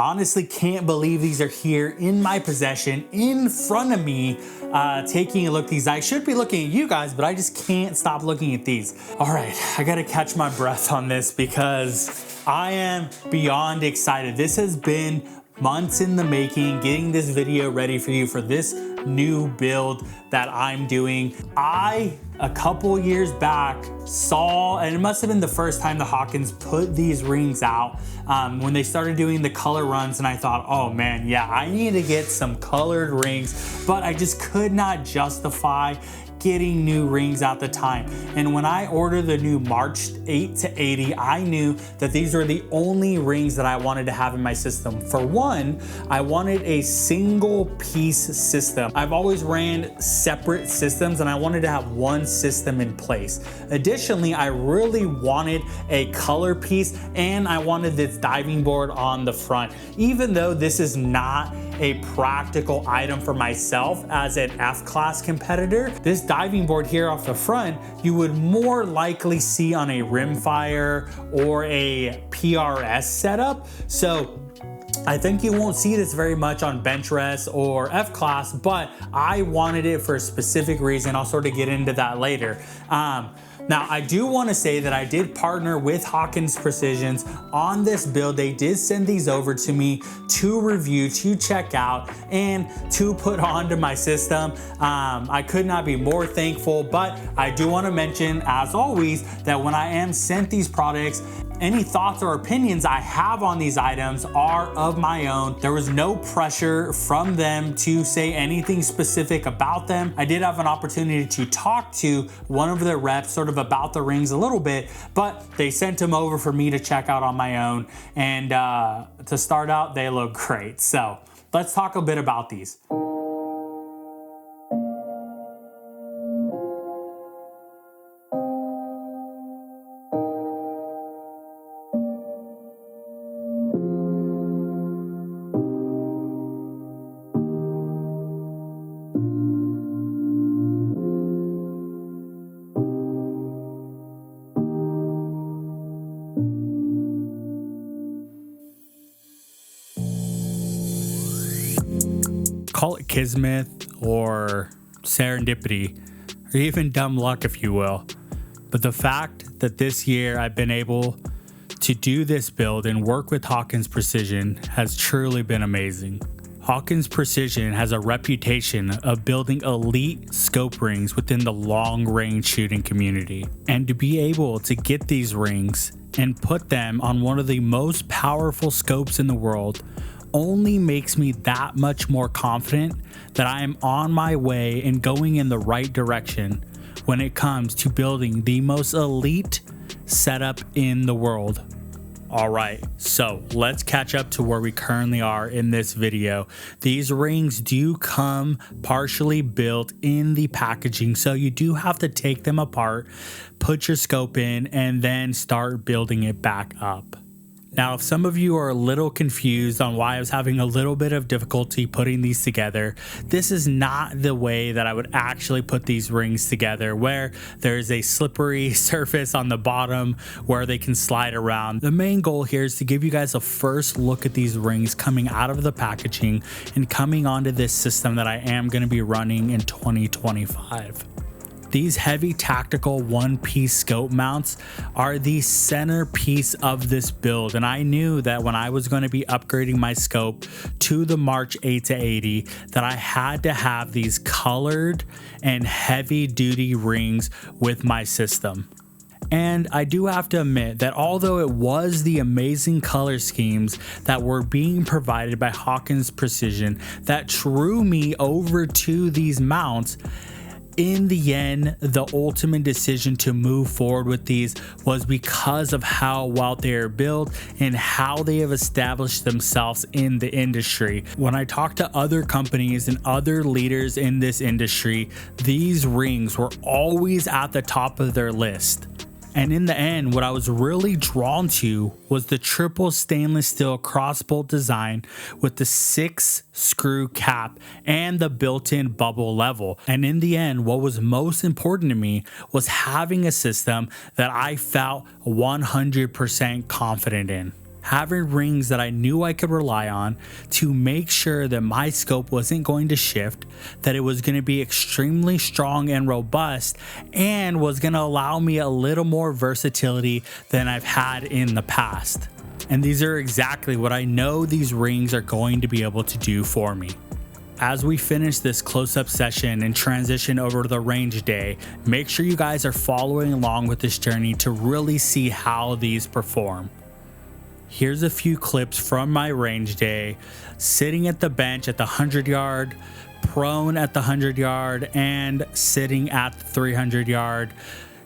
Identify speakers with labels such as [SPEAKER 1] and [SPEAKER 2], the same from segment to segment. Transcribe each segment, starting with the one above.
[SPEAKER 1] Honestly can't believe these are here in my possession, in front of me, taking a look at these. I should be looking at you guys, but I just can't stop looking at these. All right, I gotta catch my breath on this because I am beyond excited. This has been months in the making, getting this video ready for you for this new build that I'm doing. A couple years back, saw, and it must have been the first time the Hawkins put these rings out, when they started doing the color runs, and I thought, oh man, yeah, I need to get some colored rings, but I just could not justify getting new rings at the time. And when I ordered the new March 8 to 80, I knew that these were the only rings that I wanted to have in my system. For one, I wanted a single piece system. I've always ran separate systems and I wanted to have one system in place. Additionally, I really wanted a color piece and I wanted this diving board on the front. Even though this is not a practical item for myself as an F-class competitor, this diving board here off the front, you would more likely see on a rimfire or a PRS setup. So I think you won't see this very much on bench rest or F-class, but I wanted it for a specific reason. I'll sort of get into that later. Now, I do want to say that I did partner with Hawkins Precisions on this build. They did send these over to me to review, to check out, and to put onto my system. I could not be more thankful, but I do want to mention, as always, that when I am sent these products, any thoughts or opinions I have on these items are of my own. There was no pressure from them to say anything specific about them. I did have an opportunity to talk to one of their reps sort of about the rings a little bit, but they sent them over for me to check out on my own. And to start out, they look great. So let's talk a bit about these. Call it kismet or serendipity, or even dumb luck, if you will. But the fact that this year I've been able to do this build and work with Hawkins Precision has truly been amazing. Hawkins Precision has a reputation of building elite scope rings within the long-range shooting community. And to be able to get these rings and put them on one of the most powerful scopes in the world only makes me that much more confident that I am on my way and going in the right direction when it comes to building the most elite setup in the world. All right, so let's catch up to where we currently are in this video. These rings do come partially built in the packaging, so you do have to take them apart, put your scope in, and then start building it back up. Now, if some of you are a little confused on why I was having a little bit of difficulty putting these together, this is not the way that I would actually put these rings together, where there's a slippery surface on the bottom where they can slide around. The main goal here is to give you guys a first look at these rings coming out of the packaging and coming onto this system that I am going to be running in 2025. These heavy tactical one-piece scope mounts are the centerpiece of this build, and I knew that when I was going to be upgrading my scope to the March 8 to 80 that I had to have these colored and heavy-duty rings with my system. And I do have to admit that although it was the amazing color schemes that were being provided by Hawkins Precision that drew me over to these mounts, in the end, the ultimate decision to move forward with these was because of how well they are built and how they have established themselves in the industry. When I talked to other companies and other leaders in this industry, these rings were always at the top of their list. And in the end, what I was really drawn to was the triple stainless steel crossbolt design with the 6 screw cap and the built-in bubble level. And in the end, what was most important to me was having a system that I felt 100% confident in. having rings that I knew I could rely on to make sure that my scope wasn't going to shift, that it was going to be extremely strong and robust, and was going to allow me a little more versatility than I've had in the past. And these are exactly what I know these rings are going to be able to do for me. As we finish this close-up session and transition over to the range day, make sure you guys are following along with this journey to really see how these perform. Here's a few clips from my range day, sitting at the bench at the 100-yard, prone at the 100-yard, and sitting at the 300-yard.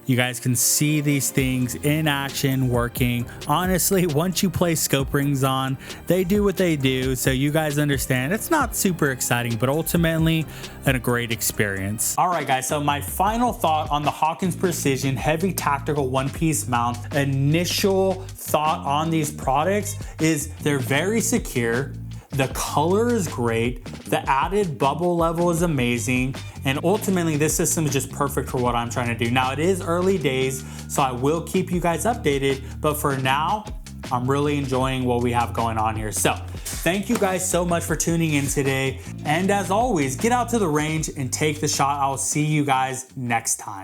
[SPEAKER 1] You guys can see these things in action working. Honestly, once you place scope rings on, they do what they do. So you guys understand it's not super exciting, but ultimately a great experience. All right, guys. So my final thought on the Hawkins Precision Heavy Tactical One-Piece Mount, initial thought on these products is they're very secure. The color is great. The added bubble level is amazing. And ultimately, this system is just perfect for what I'm trying to do. Now, it is early days, so I will keep you guys updated. But for now, I'm really enjoying what we have going on here. So thank you guys so much for tuning in today. And as always, get out to the range and take the shot. I'll see you guys next time.